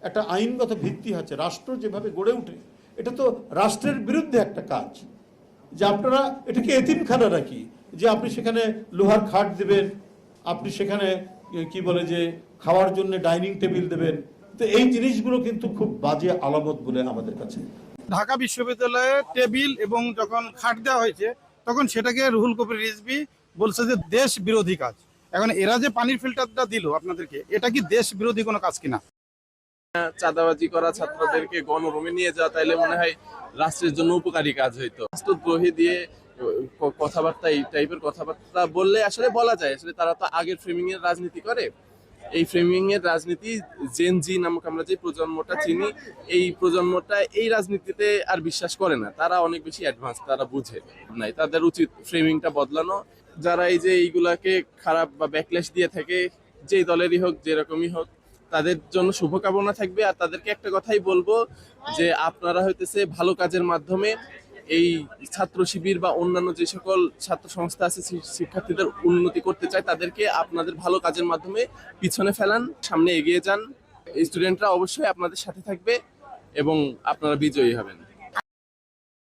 একটা আইনগত ভিত্তি আছে, রাষ্ট্র যেভাবে গড়ে ওঠে, এটা তো রাষ্ট্রের বিরুদ্ধে একটা কাজ যে আপনারা এটাকে এতিমখানা নাকি, যে আপনি সেখানে লোহার খাট দেবেন, আপনি সেখানে কি বলে যে খাওয়ার জন্য ডাইনিং টেবিল দেবেন। তো এই জিনিসগুলো কিন্তু খুব বাজে আলামত বলে আমাদের কাছে। ঢাকা বিশ্ববিদ্যালয়ে টেবিল এবং যখন খাট দেওয়া হয়েছে তখন সেটাকে রুহুল কবির রিজভী বলছে যে দেশ বিরোধী কাজ। এখন এরা যে পানির ফিল্টারটা দিল আপনাদেরকে, এটা কি দেশ বিরোধী কোনো কাজ কিনা? চাঁদাবাজি করা ছাত্রদেরকে গণরুমে নিয়ে যাওয়া, তাইলে মনে হয় রাষ্ট্রের জন্য উপকারী কাজ হইতো। রাষ্ট্রদ্রোহী দিয়ে কথাবার্তা, এই টাইপের কথাবার্তা বললে আসলে বলা যায়, আসলে তারা তো আগের ফ্রেমিং এর রাজনীতি করে। এই ফ্রেমিং এর রাজনীতি জেন জি নামক আমরা যে প্রজন্মটা চিনি, এই প্রজন্মটা এই রাজনীতিতে আর বিশ্বাস করে না। তারা অনেক বেশি অ্যাডভান্স, তারা বুঝে নাই। তাদের উচিত ফ্রেমিংটা বদলানো। যারা এই যে এইগুলাকে খারাপ বা ব্যাকল্যাশ দিয়ে থাকে, যেই দলেরই হোক, যেরকমই হোক, তাদের জন্য শুভকামনা থাকবে। আর তাদেরকে একটা কথাই বলবো যে আপনারা হইতেছে ভালো কাজের মাধ্যমে এই ছাত্র শিবির বা অন্যান্য যে সকল ছাত্র সংস্থা আছে, শিক্ষার্থীদের উন্নতি করতে চায়, তাদেরকে আপনাদের ভালো কাজের মাধ্যমে পিছনে ফেলান, সামনে এগিয়ে যান। স্টুডেন্টরা অবশ্যই আপনাদের সাথে থাকবে এবং আপনারা বিজয়ী হবেন।